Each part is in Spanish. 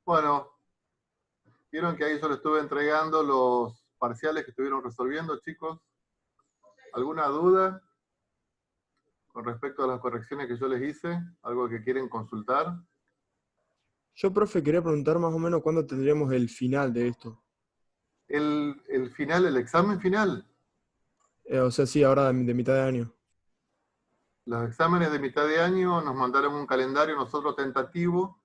Bueno, vieron que ahí yo les estuve entregando los parciales que estuvieron resolviendo, chicos. ¿Alguna duda con respecto a las correcciones que yo les hice? ¿Algo que quieren consultar? Yo, profe, quería preguntar más o menos cuándo tendríamos el final de esto. El final, el examen final. O sea, sí, ahora de mitad de año. Los exámenes de mitad de año nos mandaron un calendario nosotros tentativo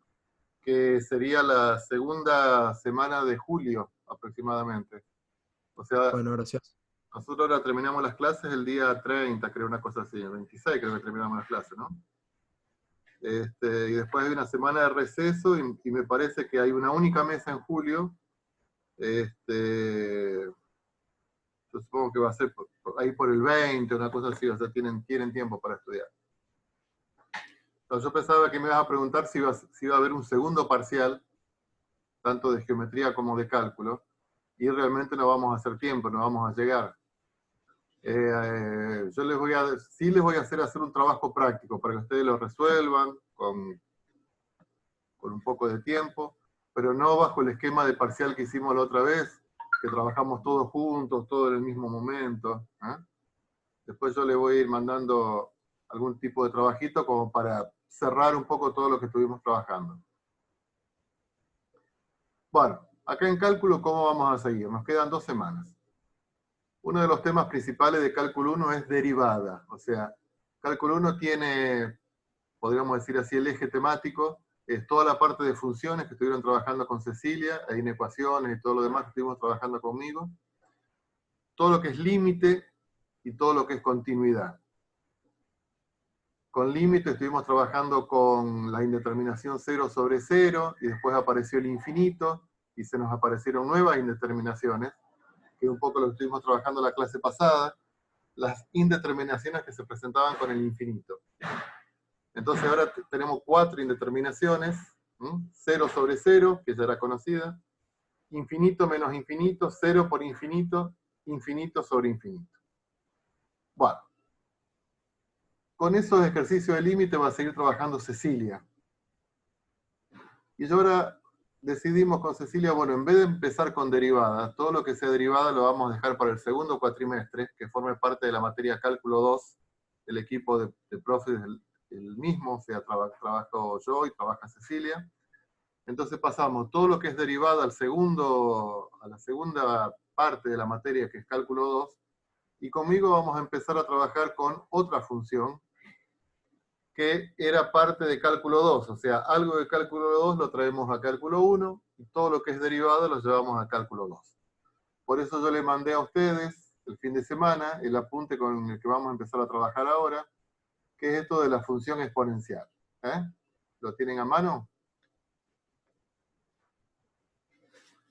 que sería la segunda semana de julio aproximadamente. O sea, Bueno, gracias. nosotros ahora terminamos las clases el día 30, creo, una cosa así, el 26 creo que terminamos las clases, ¿no? Y después hay una semana de receso y me parece que hay una única mesa en julio. Yo supongo que va a ser ahí por el 20, una cosa así, o sea, tienen tiempo para estudiar. Entonces, yo pensaba que me ibas a preguntar si iba a haber un segundo parcial, tanto de geometría como de cálculo, y realmente no vamos a hacer tiempo, no vamos a llegar. Yo sí les voy a hacer un trabajo práctico para que ustedes lo resuelvan con un poco de tiempo, pero no bajo el esquema de parcial que hicimos la otra vez, que trabajamos todos juntos, todo en el mismo momento. ¿Eh? Después yo les voy a ir mandando algún tipo de trabajito como para cerrar un poco todo lo que estuvimos trabajando. Bueno, acá en cálculo, ¿cómo vamos a seguir? Nos quedan 2 semanas. Uno de los temas principales de cálculo 1 es derivada, o sea, cálculo 1 tiene, podríamos decir así, el eje temático, es toda la parte de funciones que estuvieron trabajando con Cecilia, hay ecuaciones y todo lo demás que estuvimos trabajando conmigo, todo lo que es límite y todo lo que es continuidad. Con límite estuvimos trabajando con la indeterminación 0 sobre 0 y después apareció el infinito y se nos aparecieron nuevas indeterminaciones, que es un poco lo que estuvimos trabajando la clase pasada, las indeterminaciones que se presentaban con el infinito. Entonces ahora tenemos 4 indeterminaciones, 0 sobre 0, que ya era conocida, infinito menos infinito, 0 por infinito, infinito sobre infinito. Bueno, con esos ejercicios de límite va a seguir trabajando Cecilia. Y yo ahora decidimos con Cecilia, bueno, en vez de empezar con derivadas, todo lo que sea derivada lo vamos a dejar para el segundo cuatrimestre, que forme parte de la materia cálculo 2, el equipo de profes el mismo, o sea, trabajo yo y trabaja Cecilia. Entonces pasamos todo lo que es derivada a la segunda parte de la materia, que es cálculo 2, y conmigo vamos a empezar a trabajar con otra función que era parte de cálculo 2, o sea, algo de cálculo 2 lo traemos a cálculo 1 y todo lo que es derivado lo llevamos a cálculo 2. Por eso yo le mandé a ustedes el fin de semana el apunte con el que vamos a empezar a trabajar ahora, que es esto de la función exponencial. ¿Eh? ¿Lo tienen a mano?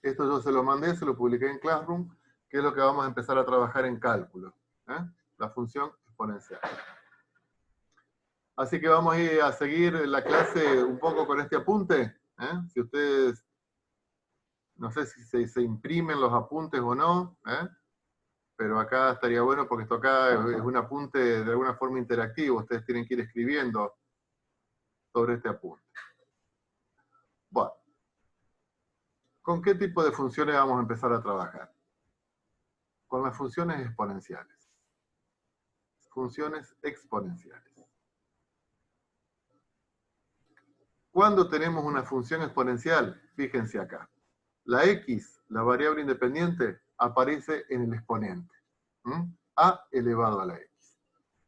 Esto yo se lo mandé, se lo publiqué en Classroom, que es lo que vamos a empezar a trabajar en cálculo. ¿Eh? La función exponencial. Así que vamos a ir a seguir la clase un poco con este apunte. Si ustedes, no sé si se imprimen los apuntes o no, pero acá estaría bueno porque esto acá es un apunte de alguna forma interactivo. Ustedes tienen que ir escribiendo sobre este apunte. Bueno, ¿con qué tipo de funciones vamos a empezar a trabajar? Con las funciones exponenciales. Funciones exponenciales. ¿Cuándo tenemos una función exponencial? Fíjense acá. La x, la variable independiente, aparece en el exponente. A elevado a la x.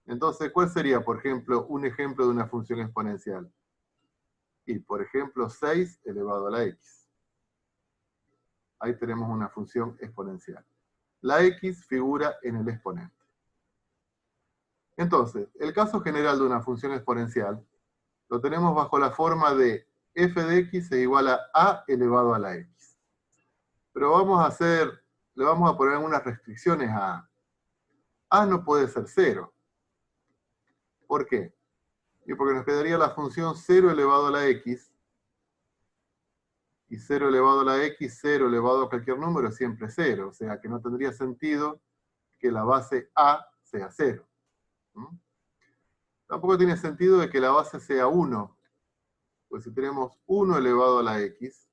Entonces, ¿cuál sería, por ejemplo, un ejemplo de una función exponencial? Y, por ejemplo, 6 elevado a la x. Ahí tenemos una función exponencial. La x figura en el exponente. Entonces, el caso general de una función exponencial lo tenemos bajo la forma de f de x es igual a elevado a la x. Pero le vamos a poner algunas restricciones a a. A no puede ser 0. ¿Por qué? Y porque nos quedaría la función 0 elevado a la x, y 0 elevado a la x, 0 elevado a cualquier número es siempre 0, o sea que no tendría sentido que la base a sea 0. Tampoco tiene sentido de que la base sea 1, pues si tenemos 1 elevado a la x,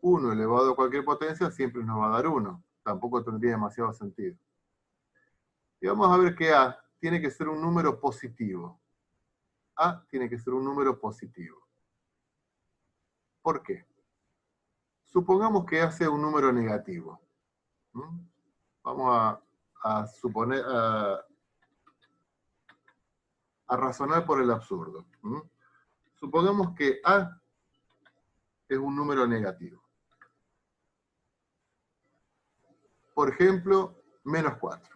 1 elevado a cualquier potencia siempre nos va a dar 1. Tampoco tendría demasiado sentido. Y vamos a ver que A tiene que ser un número positivo. A tiene que ser un número positivo. ¿Por qué? Supongamos que A sea un número negativo. Vamos a suponer, a razonar por el absurdo. Supongamos que A es un número negativo. Por ejemplo, menos 4.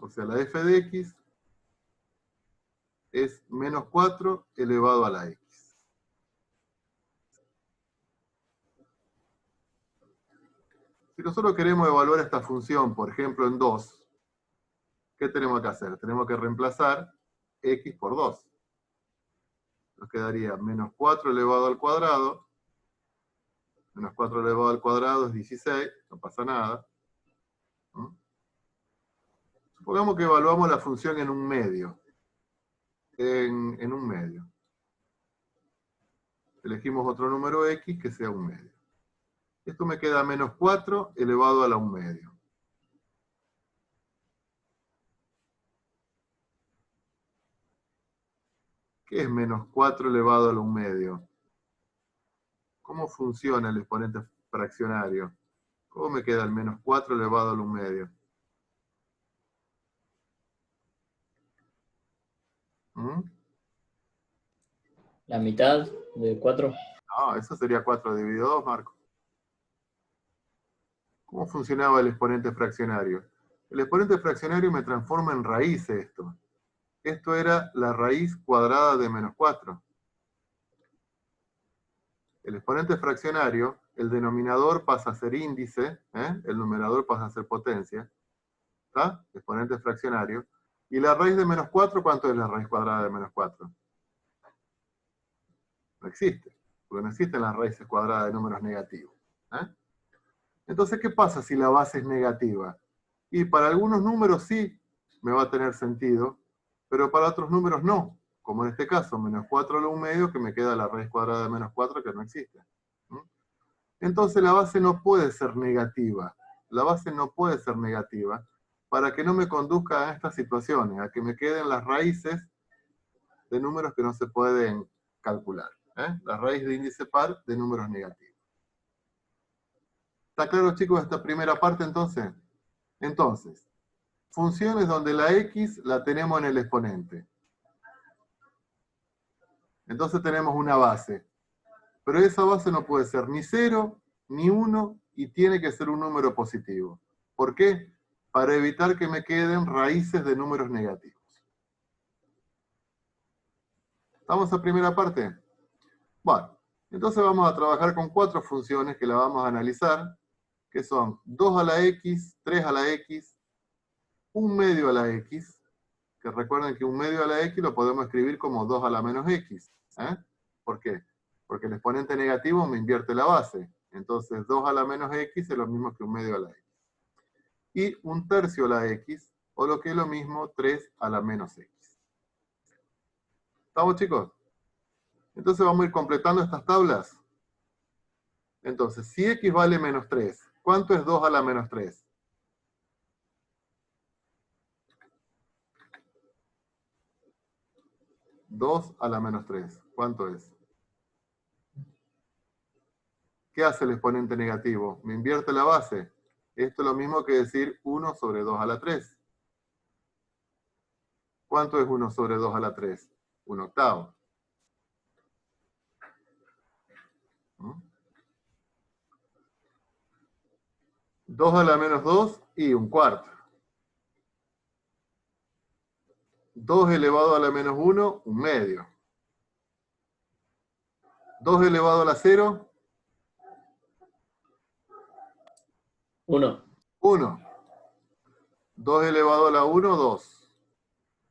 O sea, la f de x es menos 4 elevado a la x. Si nosotros queremos evaluar esta función, por ejemplo, en 2, ¿qué tenemos que hacer? Tenemos que reemplazar x por 2. Nos quedaría menos 4 elevado al cuadrado. Menos 4 elevado al cuadrado es 16, no pasa nada. Supongamos que evaluamos la función en un medio. En un medio. Elegimos otro número x que sea un medio. Esto me queda menos 4 elevado a la 1 medio. ¿Qué es menos 4 elevado a la 1 medio? ¿Cómo funciona el exponente fraccionario? ¿Cómo me queda el menos 4 elevado a la 1 medio? La mitad de 4. No, eso sería 4 dividido 2, Marco. ¿Cómo funcionaba el exponente fraccionario? El exponente fraccionario me transforma en raíz esto. Esto era la raíz cuadrada de menos 4. El exponente fraccionario, el denominador pasa a ser índice, el numerador pasa a ser potencia. ¿Está? Exponente fraccionario. ¿Y la raíz de menos 4? ¿Cuánto es la raíz cuadrada de menos 4? No existe, porque no existen las raíces cuadradas de números negativos. Entonces, ¿qué pasa si la base es negativa? Y para algunos números sí me va a tener sentido, pero para otros números no. Como en este caso, menos 4 a la 1 medio, que me queda la raíz cuadrada de menos 4, que no existe. Entonces la base no puede ser negativa. La base no puede ser negativa para que no me conduzca a estas situaciones, a que me queden las raíces de números que no se pueden calcular. La raíz de índice par de números negativos. ¿Está claro, chicos, esta primera parte entonces? Entonces, funciones donde la x la tenemos en el exponente. Entonces tenemos una base. Pero esa base no puede ser ni 0, ni 1, y tiene que ser un número positivo. ¿Por qué? Para evitar que me queden raíces de números negativos. ¿Estamos a primera parte? Bueno, entonces vamos a trabajar con 4 funciones que la vamos a analizar, que son 2 a la x, 3 a la x, 1 medio a la x, que recuerden que 1 medio a la x lo podemos escribir como 2 a la menos x. ¿Por qué? Porque el exponente negativo me invierte la base. Entonces 2 a la menos x es lo mismo que 1 medio a la x. Y 1/3 a la x, o lo que es lo mismo, 3 a la menos x. ¿Estamos, chicos? Entonces vamos a ir completando estas tablas. Entonces, si x vale menos 3, ¿cuánto es 2 a la menos 3? ¿2 a la menos 3? ¿Cuánto es? ¿Qué hace el exponente negativo? Me invierte la base. Esto es lo mismo que decir 1 sobre 2 a la 3. ¿Cuánto es 1 sobre 2 a la 3? 1/8. 2 a la menos 2 y 1/4. 2 elevado a la menos 1, 1 medio. 2 elevado a la 0, 1. 1. 2 elevado a la 1, 2.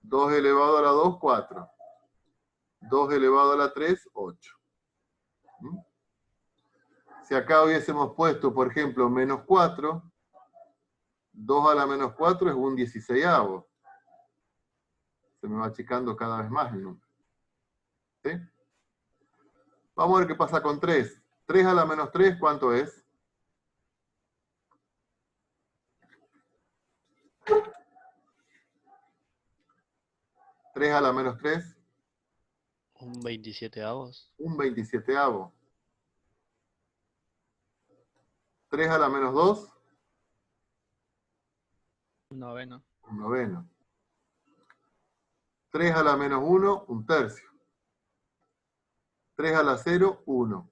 2 elevado a la 2, 4. 2 elevado a la 3, 8. Si acá hubiésemos puesto, por ejemplo, menos 4, 2 a la menos 4 es un 16avo. Se me va achicando cada vez más el número. ¿Sí? Vamos a ver qué pasa con 3. 3 a la menos 3, ¿cuánto es? ¿3 a la menos 3? Un 27avos. Un 27avo. 3 a la menos 2, Un noveno. un noveno. 3 a la menos 1, un tercio. 3 a la 0, 1.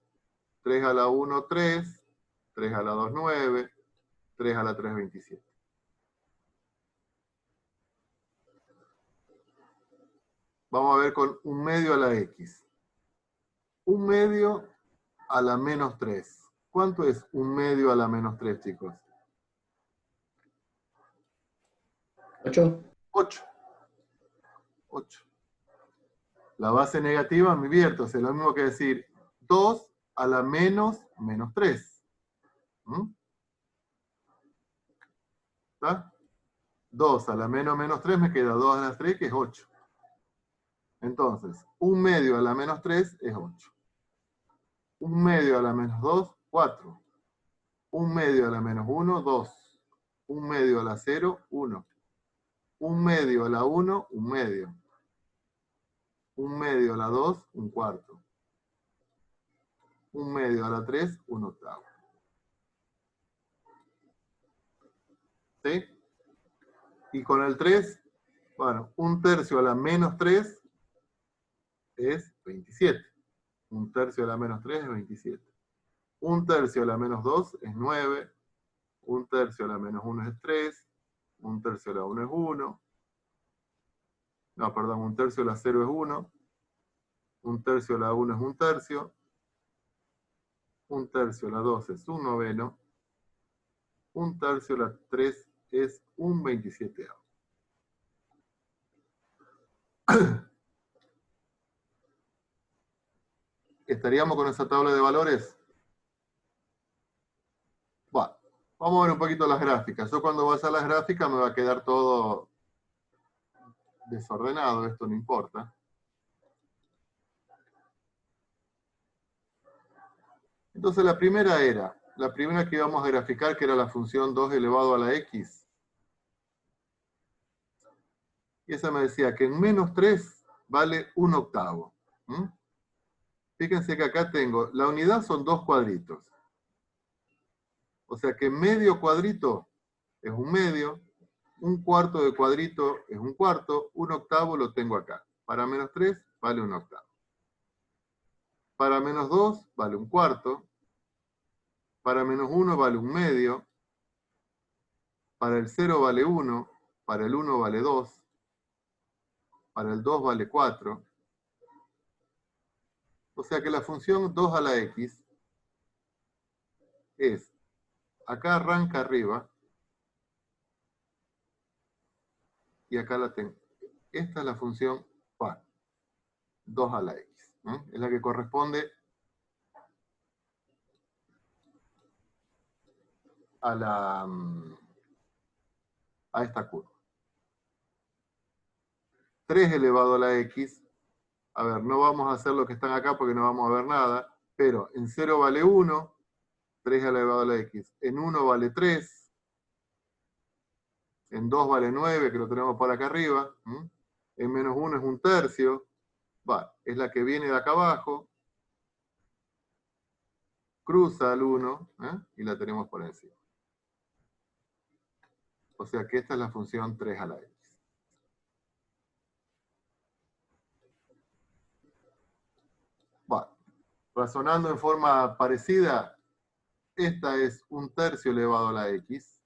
3 a la 1, 3. 3 a la 2, 9. 3 a la 3, 27. Vamos a ver con un medio a la x. Un medio a la menos 3. ¿Cuánto es un medio a la menos 3, chicos? 8. 8. 8. La base negativa me invierto, es lo mismo que decir 2 a la menos 3. ¿Está? 2 a la menos 3 me queda 2 a la 3, que es 8. Entonces, un medio a la menos 3 es 8. Un medio a la menos 2, 4. Un medio a la menos 1, 2. Un medio a la 0, 1. Un medio a la 1, un medio. Un medio a la 2, un cuarto. Un medio a la 3, un octavo. ¿Sí? Y con el 3, bueno, un tercio a la menos 3 es 27. Un tercio a la menos 3 es 27. Un tercio a la menos 2 es 9. Un tercio a la menos 1 es 3. Un tercio a la 1 es 1. No, perdón, un tercio a la 0 es 1. Un tercio a la 1 es un tercio. Un tercio a la 2 es un noveno. Un tercio a la 3 es un 27. ¿Estaríamos con esa tabla de valores? Bueno, vamos a ver un poquito las gráficas. Yo cuando vaya a las gráficas me va a quedar todo desordenado, esto no importa. Entonces la primera que íbamos a graficar, que era la función 2 elevado a la x. Y esa me decía que en menos 3 vale un octavo. Fíjense que acá tengo, la unidad son 2 cuadritos. O sea que medio cuadrito es un medio, un cuarto de cuadrito es un cuarto, un octavo lo tengo acá. Para menos 3 vale un octavo. Para menos 2 vale un cuarto. Para menos 1 vale un medio. Para el 0 vale 1. Para el 1 vale 2. Para el 2 vale 4. O sea que la función 2 a la x es, acá arranca arriba, y acá la tengo. Esta es la función 2 a la x. Es la que corresponde a esta curva. 3 elevado a la x. A ver, no vamos a hacer lo que están acá porque no vamos a ver nada, pero en 0 vale 1, 3 elevado a la x. En 1 vale 3, en 2 vale 9, que lo tenemos por acá arriba. En menos 1 es un tercio. Es la que viene de acá abajo. Cruza al 1, y la tenemos por encima. O sea que esta es la función 3 a la x. Razonando en forma parecida, esta es un tercio elevado a la x.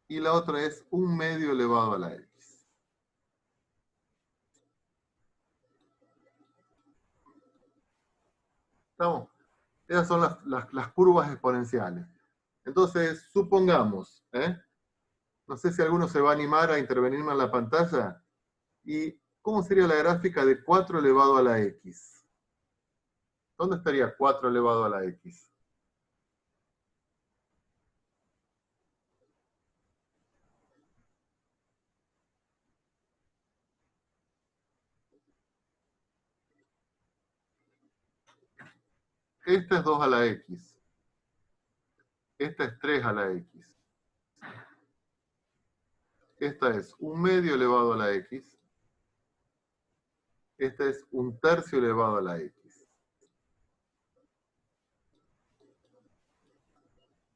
Y la otra es un medio elevado a la x. ¿Estamos? Esas son las curvas exponenciales. Entonces, supongamos, no sé si alguno se va a animar a intervenirme en la pantalla, y ¿cómo sería la gráfica de 4 elevado a la x? ¿Dónde estaría 4 elevado a la x? esta es 2 a la x. Esta es 3 a la x. Esta es 1/2 elevado a la x. Esta es 1/3 elevado a la x.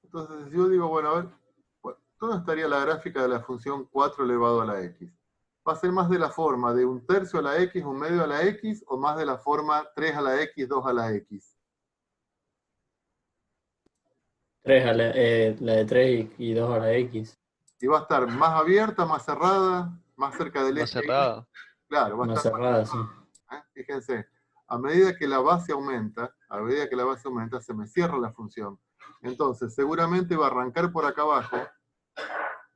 Entonces, si yo digo, bueno, a ver, ¿dónde estaría la gráfica de la función 4 elevado a la x? ¿Va a ser más de la forma de 1/3 a la x, 1/2 a la x, o más de la forma 3 a la x, 2 a la x? 3 a la de 3 y 2 a la X. Y va a estar más abierta, más cerrada, más cerca del Más eje. cerrada. Claro, va a Más estar cerrada, sí. Fíjense, a medida que la base aumenta, se me cierra la función. Entonces, seguramente va a arrancar por acá abajo,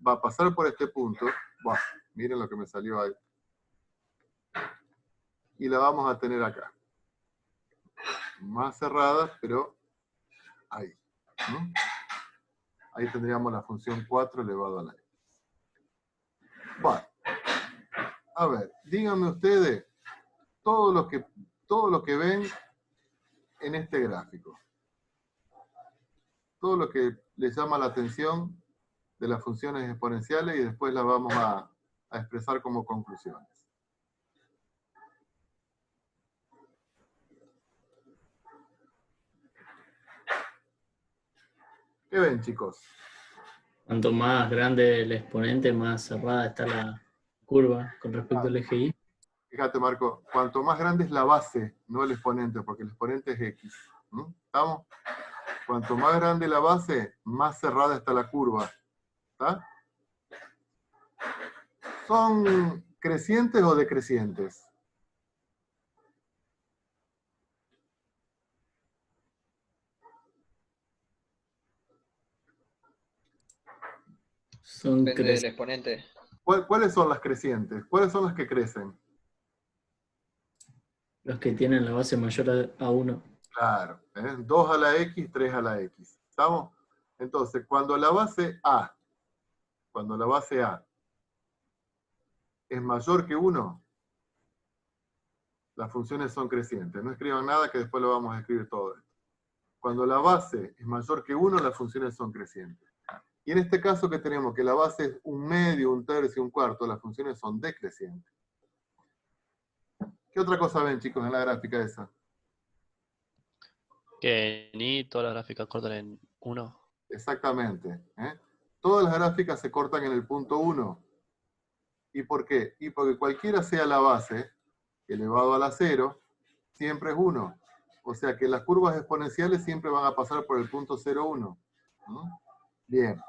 va a pasar por este punto, buah, miren lo que me salió ahí, y la vamos a tener acá. Más cerrada, pero ahí. ¿Mm? Ahí tendríamos la función 4 elevado a la x. Bueno, a ver, díganme ustedes todo lo que ven en este gráfico. Todo lo que les llama la atención de las funciones exponenciales y después las vamos a expresar como conclusiones. ¿Qué ven, chicos? Cuanto más grande el exponente, más cerrada está la curva con respecto al eje Y. Fíjate, Marco, cuanto más grande es la base, no el exponente, porque el exponente es x. ¿Estamos? Cuanto más grande la base, más cerrada está la curva. ¿Está? ¿Son crecientes o decrecientes? Son Depende del exponente. ¿Cuáles son las crecientes? ¿Cuáles son las que crecen? los que tienen la base mayor a 1. Claro, 2 a la x, 3 a la x. ¿Estamos? Entonces, cuando la base A es mayor que 1, las funciones son crecientes. No escriban nada que después lo vamos a escribir todo esto. Cuando la base es mayor que 1, las funciones son crecientes. Y en este caso que tenemos que la base es 1/2, 1/3 y 1/4, las funciones son decrecientes. ¿Qué otra cosa ven, chicos, en la gráfica esa? Que ni todas las gráficas cortan en 1. Exactamente. Todas las gráficas se cortan en el punto 1. ¿Y por qué? Y porque cualquiera sea la base, elevado a la 0, siempre es 1. O sea que las curvas exponenciales siempre van a pasar por el punto 0, 1. Bien.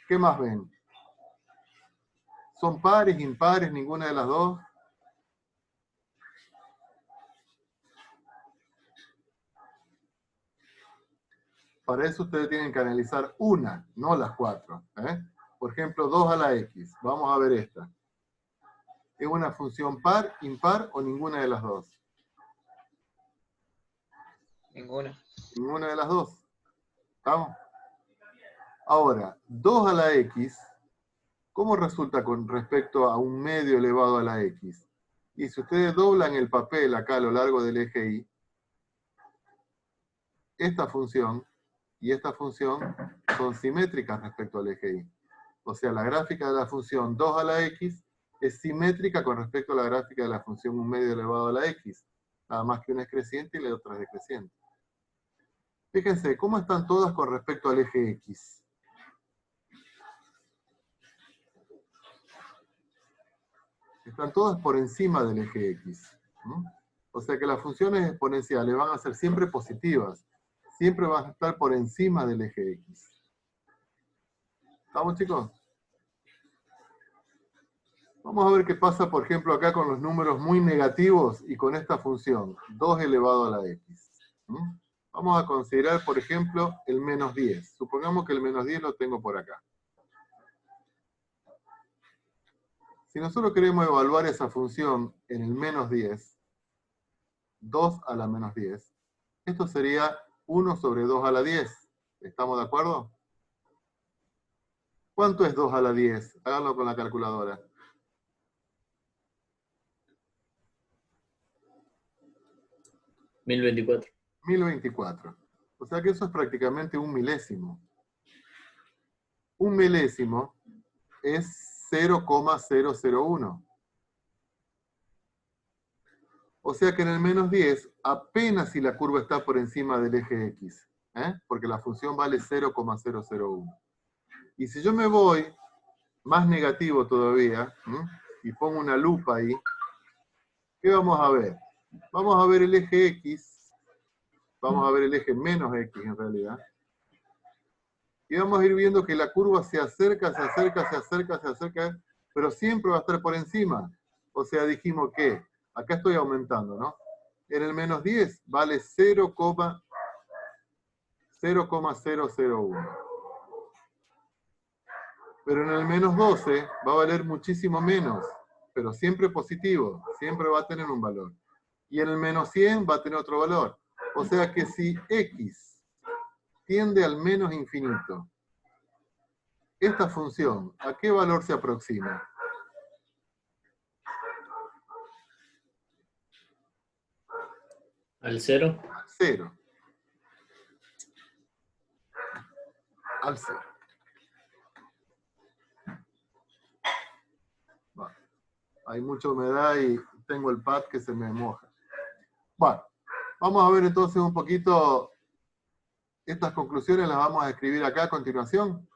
¿Qué más ven? ¿Son pares, impares, ninguna de las dos? Para eso ustedes tienen que analizar una, no las 4. Por ejemplo, 2 a la x. Vamos a ver esta. ¿Es una función par, impar o ninguna de las dos? Ninguna. Ninguna de las dos. ¿Estamos? Ahora, 2 a la x, ¿cómo resulta con respecto a 1/2 elevado a la x? Y si ustedes doblan el papel acá a lo largo del eje Y, esta función y esta función son simétricas respecto al eje Y. O sea, la gráfica de la función 2 a la x es simétrica con respecto a la gráfica de la función 1/2 elevado a la x. Nada más que una es creciente y la otra es decreciente. Fíjense, ¿cómo están todas con respecto al eje x? Están todas por encima del eje x. O sea que las funciones exponenciales van a ser siempre positivas. Siempre van a estar por encima del eje x. ¿Estamos, chicos? Vamos a ver qué pasa, por ejemplo, acá con los números muy negativos y con esta función, 2 elevado a la x. Vamos a considerar, por ejemplo, el menos 10. Supongamos que el menos 10 lo tengo por acá. Si nosotros queremos evaluar esa función en el menos 10, 2 a la menos 10, esto sería 1 sobre 2 a la 10. ¿Estamos de acuerdo? ¿Cuánto es 2 a la 10? Háganlo con la calculadora. 1024. 1024. O sea que eso es prácticamente un milésimo. Un milésimo es 0,001. O sea que en el menos 10, apenas si la curva está por encima del eje X, porque la función vale 0,001. Y si yo me voy más negativo todavía, y pongo una lupa ahí, ¿qué vamos a ver? Vamos a ver el eje X, vamos a ver el eje menos X en realidad, y vamos a ir viendo que la curva se acerca, se acerca, se acerca, se acerca, pero siempre va a estar por encima. O sea, dijimos que, acá estoy aumentando, ¿no? En el menos 10 vale 0,001. Pero en el menos 12 va a valer muchísimo menos, pero siempre positivo, siempre va a tener un valor. Y en el menos 100 va a tener otro valor. O sea que si X tiende al menos infinito, esta función, ¿a qué valor se aproxima? ¿Al 0? Al 0. Al 0. Bueno, hay mucha humedad y tengo el pad que se me moja. Bueno, vamos a ver entonces un poquito estas conclusiones, las vamos a escribir acá a continuación.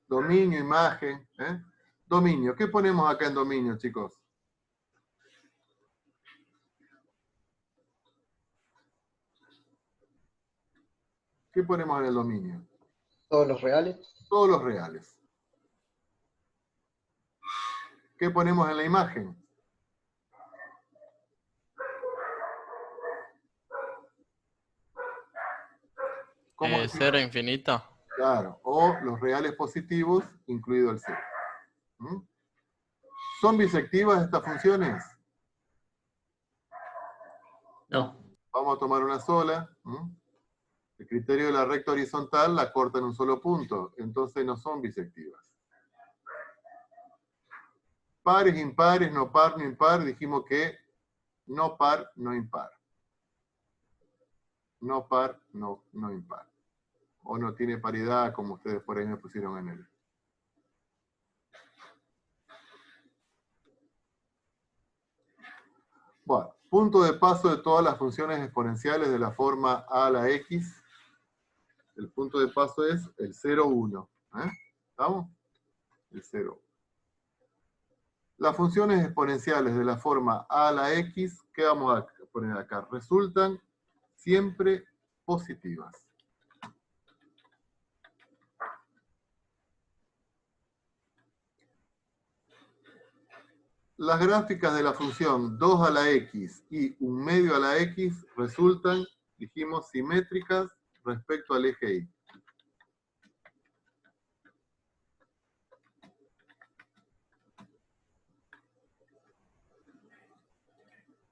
Dominio, imagen. Dominio. ¿Qué ponemos acá en dominio, chicos? ¿Qué ponemos en el dominio? Todos los reales. Todos los reales. ¿Qué ponemos en la imagen? ¿Cómo decimos? 0 infinito. Claro, o los reales positivos, incluido el 0. ¿Son bisectivas estas funciones? No. Vamos a tomar una sola. El criterio de la recta horizontal la corta en un solo punto, entonces no son bisectivas. Pares, impares, no par, no impar, dijimos que no par, no impar. No par, no impar. O no tiene paridad, como ustedes por ahí me pusieron en él. Bueno, punto de paso de todas las funciones exponenciales de la forma a la x. El punto de paso es el 0, 1. ¿Estamos? El 0. Las funciones exponenciales de la forma a la x, ¿qué vamos a poner acá? Resultan siempre positivas. Las gráficas de la función 2 a la x y 1 medio a la x resultan, dijimos, simétricas respecto al eje y.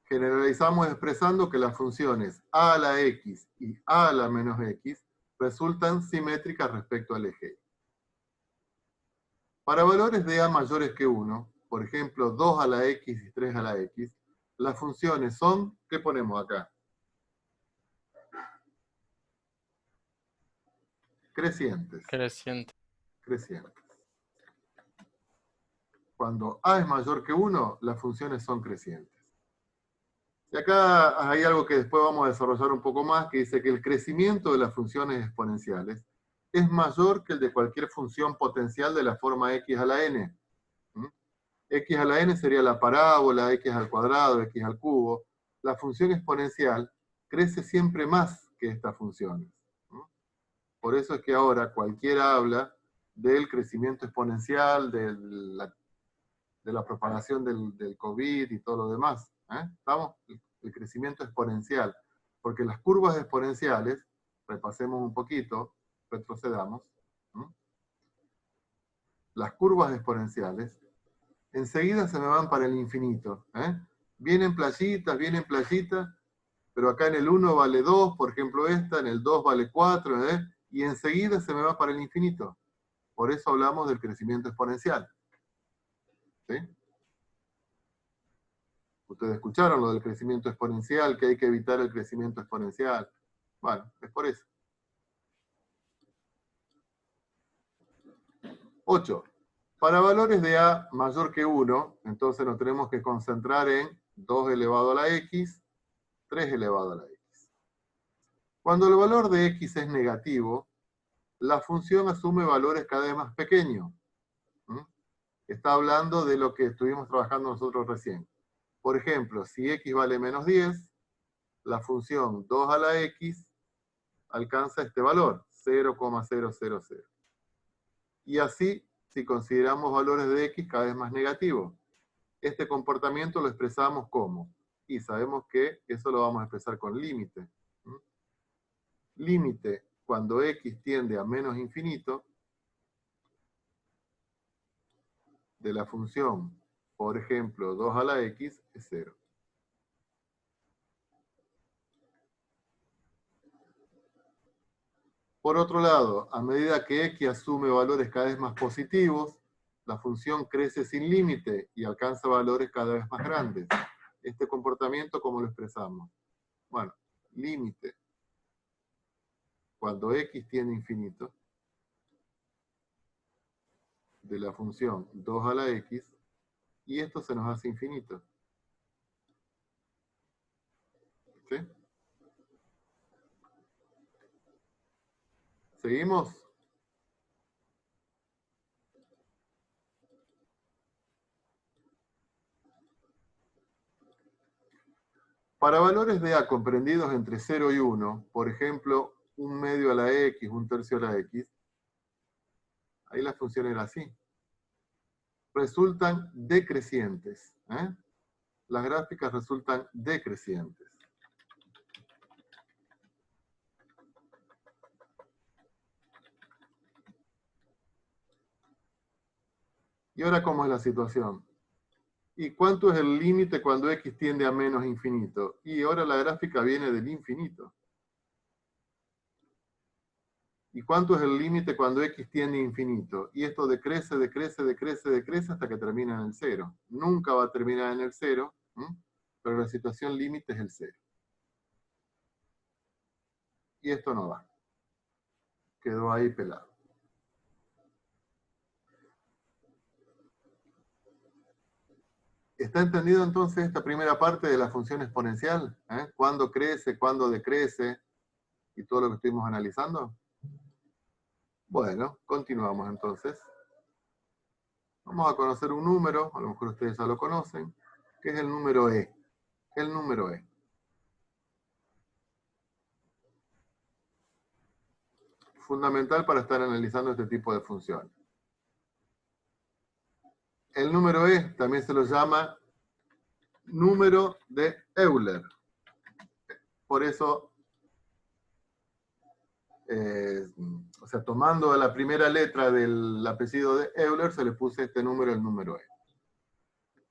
Generalizamos expresando que las funciones a la x y a la menos x resultan simétricas respecto al eje y. Para valores de a mayores que 1, por ejemplo, 2 a la x y 3 a la x, las funciones son, ¿qué ponemos acá? Crecientes. Crecientes. Cuando a es mayor que 1, las funciones son crecientes. Y acá hay algo que después vamos a desarrollar un poco más, que dice que el crecimiento de las funciones exponenciales es mayor que el de cualquier función potencial de la forma x a la n. X a la n sería la parábola, x al cuadrado, x al cubo. La función exponencial crece siempre más que estas funciones. Por eso es que ahora cualquiera habla del crecimiento exponencial, de la propagación del COVID y todo lo demás. ¿Estamos? El crecimiento exponencial. Porque las curvas exponenciales, repasemos un poquito, retrocedamos. Las curvas exponenciales enseguida se me van para el infinito. Vienen playitas, pero acá en el 1 vale 2, por ejemplo esta, en el 2 vale 4, y enseguida se me va para el infinito. Por eso hablamos del crecimiento exponencial. ¿Sí? Ustedes escucharon lo del crecimiento exponencial, que hay que evitar el crecimiento exponencial. Bueno, es por eso. 8. Para valores de a mayor que 1, entonces nos tenemos que concentrar en 2 elevado a la x, 3 elevado a la x. Cuando el valor de x es negativo, la función asume valores cada vez más pequeños. Está hablando de lo que estuvimos trabajando nosotros recién. Por ejemplo, si x vale menos 10, la función 2 a la x alcanza este valor, 0,000. Y así, si consideramos valores de x cada vez más negativos. Este comportamiento lo expresamos como, y sabemos que eso lo vamos a expresar con límite. Límite cuando x tiende a menos infinito de la función, por ejemplo, 2 a la x es 0. Por otro lado, a medida que x asume valores cada vez más positivos, la función crece sin límite y alcanza valores cada vez más grandes. Este comportamiento, ¿cómo lo expresamos? Bueno, límite cuando x tiende a infinito de la función 2 a la x, y esto se nos hace infinito. ¿Sí? ¿Seguimos? Para valores de a comprendidos entre 0 y 1, por ejemplo, 1/2 a la x, 1/3 a la x, ahí la función era así. Resultan decrecientes. Las gráficas resultan decrecientes. ¿Y ahora cómo es la situación? ¿Y cuánto es el límite cuando x tiende a menos infinito? Y ahora la gráfica viene del infinito. ¿Y cuánto es el límite cuando x tiende a infinito? Y esto decrece, decrece, decrece, decrece hasta que termina en el 0. Nunca va a terminar en el 0, pero la situación límite es el 0. Y esto no va. Quedó ahí pelado. ¿Está entendido entonces esta primera parte de la función exponencial? ¿Cuándo crece, cuándo decrece? Y todo lo que estuvimos analizando. Bueno, continuamos entonces. Vamos a conocer un número, a lo mejor ustedes ya lo conocen, que es el número e. El número e. Fundamental para estar analizando este tipo de funciones. El número e también se lo llama número de Euler. Por eso, o sea, tomando la primera letra del apellido de Euler, se le puso este número, el número e.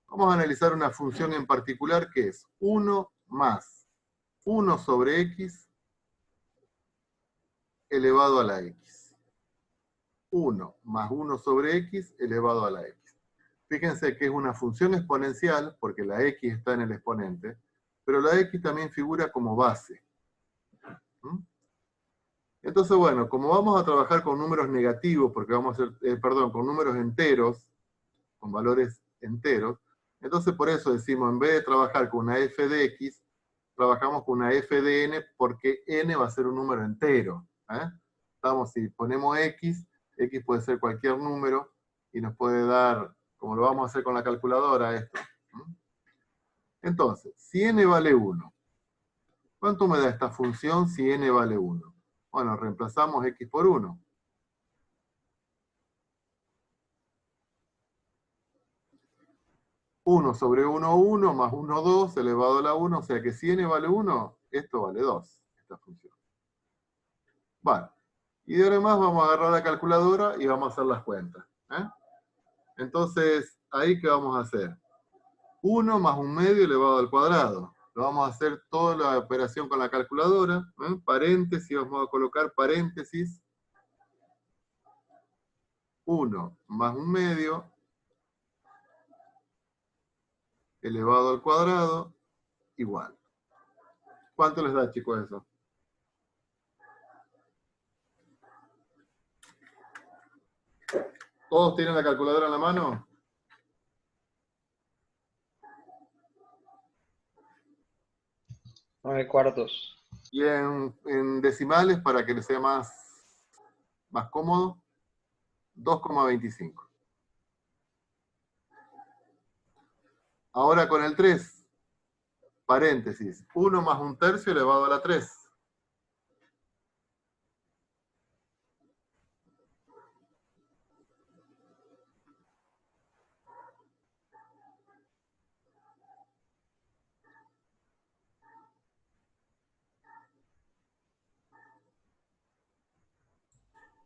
Vamos a analizar una función en particular que es 1 más 1 sobre x elevado a la x. 1 más 1 sobre x elevado a la x. Fíjense que es una función exponencial, porque la x está en el exponente, pero la x también figura como base. Entonces, bueno, como vamos a trabajar con números negativos, porque vamos a hacer, con números enteros, con valores enteros, entonces por eso decimos, en vez de trabajar con una f de x, trabajamos con una f de n, porque n va a ser un número entero. Si ponemos x puede ser cualquier número, y nos puede dar, como lo vamos a hacer con la calculadora, esto. Entonces, si n vale 1, ¿cuánto me da esta función si n vale 1? Bueno, reemplazamos x por 1. Uno sobre 1, 1, más 1, 2, elevado a la 1, o sea que si n vale 1, esto vale 2, esta función. Vale. Y de ahora en más vamos a agarrar la calculadora y vamos a hacer las cuentas. Entonces, ¿ahí qué vamos a hacer? 1 más 1/2 elevado al cuadrado. Lo vamos a hacer toda la operación con la calculadora. Paréntesis, vamos a colocar paréntesis. 1 más 1/2 elevado al cuadrado igual. ¿Cuánto les da, chicos, eso? ¿Todos tienen la calculadora en la mano? Nueve cuartos. Y en decimales, para que les sea más cómodo, 2,25. Ahora con el 3, paréntesis, 1 más 1/3 elevado a la 3.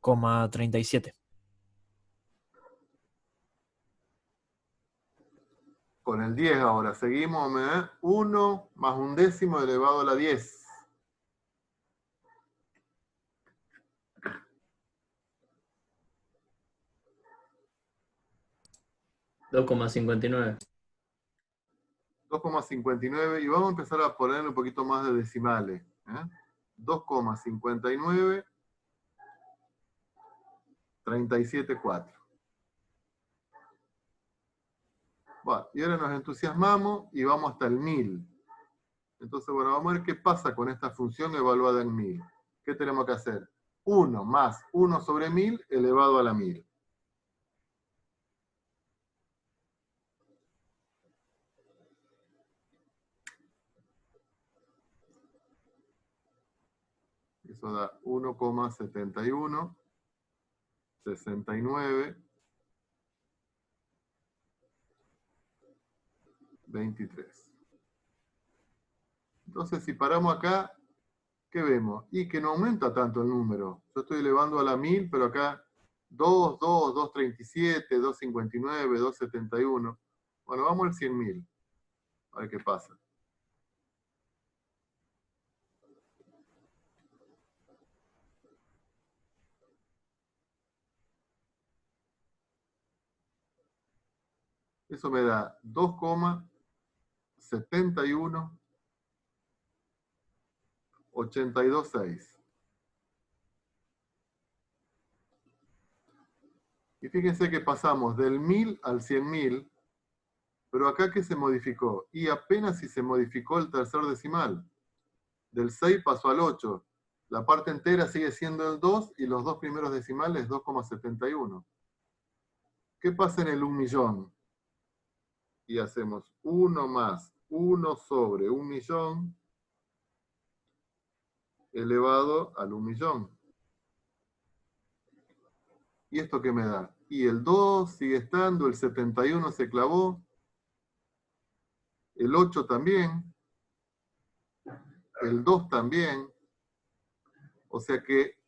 Coma 37. Con el 10 ahora, seguimos, 1 más 1/10 elevado a la 10. $2,59. 2,59 y vamos a empezar a poner un poquito más de decimales. 2,59, 37,4. Bueno, y ahora nos entusiasmamos y vamos hasta el 1000. Entonces, bueno, vamos a ver qué pasa con esta función evaluada en 1000. ¿Qué tenemos que hacer? 1 más 1 sobre 1000 elevado a la 1000. Eso da 1,71, 69, 23. Entonces, si paramos acá, ¿qué vemos? Y que no aumenta tanto el número. Yo estoy elevando a la 1000, pero acá 2, 2, 237, 259, 271. Bueno, vamos al 100.000. A ver qué pasa. Eso me da 2,71, 82,6. Y fíjense que pasamos del 1000 al 100.000, pero acá ¿qué se modificó? Y apenas si se modificó el tercer decimal. Del 6 pasó al 8. La parte entera sigue siendo el 2 y los dos primeros decimales 2,71. ¿Qué pasa en el 1.000.000? Y hacemos 1 más 1 sobre 1.000.000 elevado al 1.000.000. ¿Y esto qué me da? Y el 2 sigue estando, el 71 se clavó, el 8 también, el 2 también. O sea que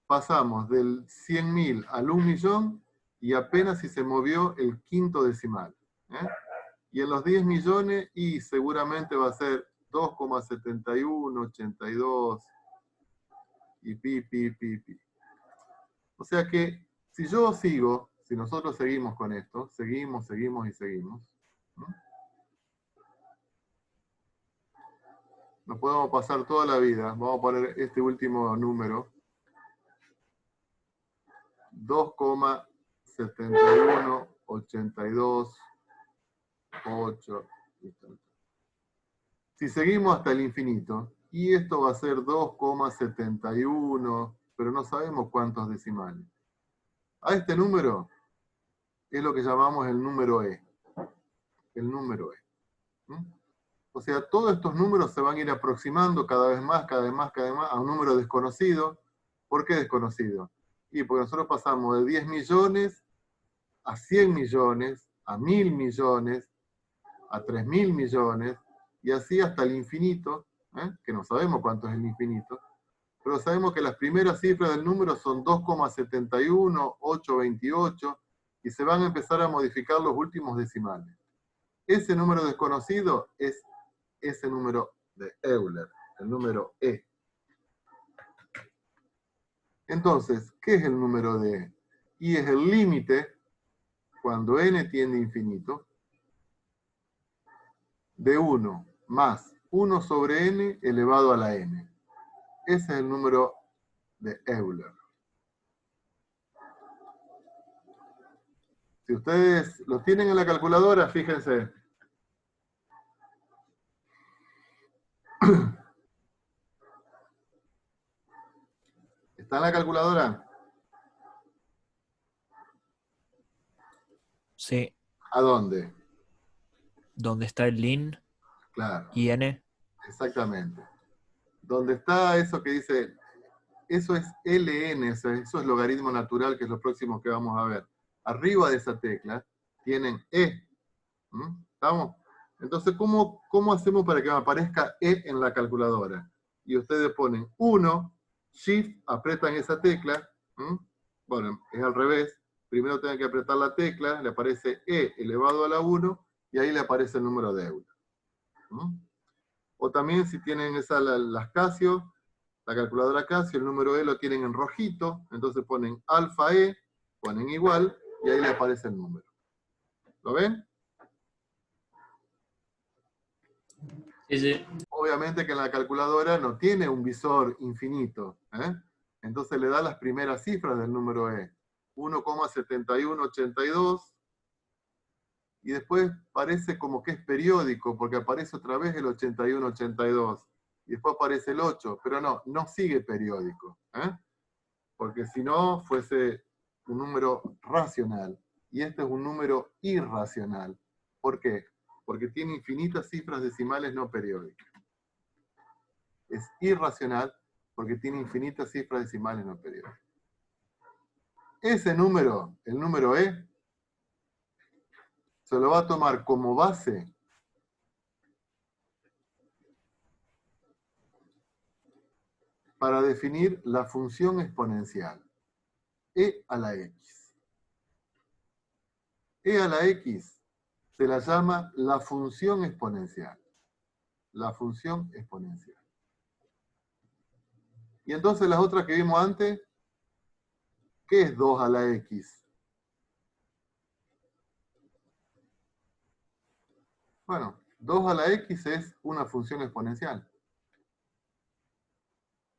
pasamos del 100.000 al 1.000.000 y apenas si se movió el quinto decimal. Y en los 10 millones, y seguramente va a ser 2,71, 82, y pi. O sea que, si yo sigo, si nosotros seguimos con esto, seguimos, ¿no? Nos podemos pasar toda la vida, vamos a poner este último número, 2,71, 82, 8. Si seguimos hasta el infinito, y esto va a ser 2,71, pero no sabemos cuántos decimales. A este número es lo que llamamos el número E. El número E. O sea, todos estos números se van a ir aproximando cada vez más a un número desconocido. ¿Por qué desconocido? Y porque nosotros pasamos de 10 millones a 100 millones, a 1.000 millones, a 3.000 millones, y así hasta el infinito, que no sabemos cuánto es el infinito, pero sabemos que las primeras cifras del número son 2,71, 828, y se van a empezar a modificar los últimos decimales. Ese número desconocido es ese número de Euler, el número E. Entonces, ¿qué es el número de E? Y es el límite cuando n tiende a infinito de 1 más 1 sobre n elevado a la n. Ese es el número de Euler. Si ustedes lo tienen en la calculadora, fíjense. ¿Está en la calculadora? Sí. ¿A dónde? ¿Dónde está el lin Claro, y n? exactamente. ¿Dónde está eso que dice? Eso es ln, eso es logaritmo natural, que es lo próximo que vamos a ver. Arriba de esa tecla tienen e. ¿Estamos? Entonces, ¿cómo hacemos para que me aparezca e en la calculadora? Y ustedes ponen 1, shift, apretan esa tecla. Bueno, es al revés. Primero tienen que apretar la tecla, le aparece e elevado a la 1, y ahí le aparece el número de Euler. O también si tienen las Casio, la calculadora Casio, el número e lo tienen en rojito, entonces ponen alfa e, ponen igual, y ahí le aparece el número. ¿Lo ven? Sí, sí. Obviamente que en la calculadora no tiene un visor infinito, entonces le da las primeras cifras del número e. 1,7182, y después parece como que es periódico, porque aparece otra vez el 8182, y después aparece el 8, pero no sigue periódico, porque si no fuese un número racional, y este es un número irracional. ¿Por qué? Porque tiene infinitas cifras decimales no periódicas. Es irracional porque tiene infinitas cifras decimales no periódicas. Ese número, el número e, se lo va a tomar como base para definir la función exponencial, e a la x. E a la x se la llama la función exponencial. La función exponencial. Y entonces las otras que vimos antes, ¿qué es 2 a la x? Bueno, 2 a la x es una función exponencial.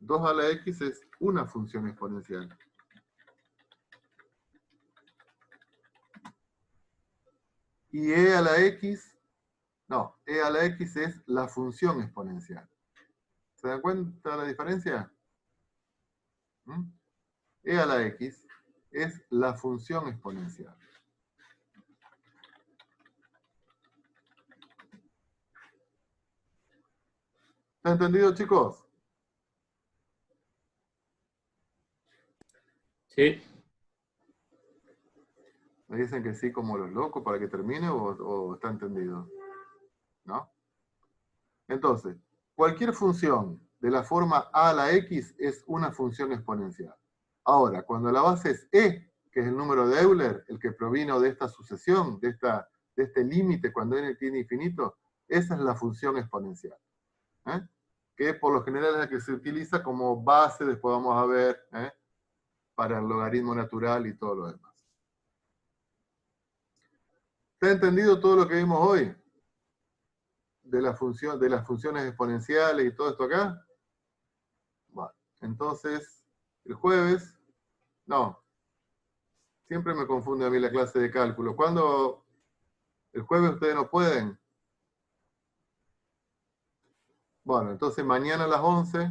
2 a la x es una función exponencial. Y e a la x, no, e a la x es la función exponencial. ¿Se dan cuenta de la diferencia? E a la x es la función exponencial. ¿Está entendido, chicos? Sí. ¿Me dicen que sí como los locos para que termine o está entendido? ¿No? Entonces, cualquier función de la forma a la x es una función exponencial. Ahora, cuando la base es e, que es el número de Euler, el que provino de esta sucesión, de este límite cuando n tiene infinito, esa es la función exponencial. Que por lo general es la que se utiliza como base, después vamos a ver, para el logaritmo natural y todo lo demás. ¿Está entendido todo lo que vimos hoy? De las funciones exponenciales y todo esto acá. Bueno, entonces, el jueves, no, siempre me confunde a mí la clase de cálculo. ¿Cuándo el jueves ustedes no pueden? Bueno, entonces mañana a las 11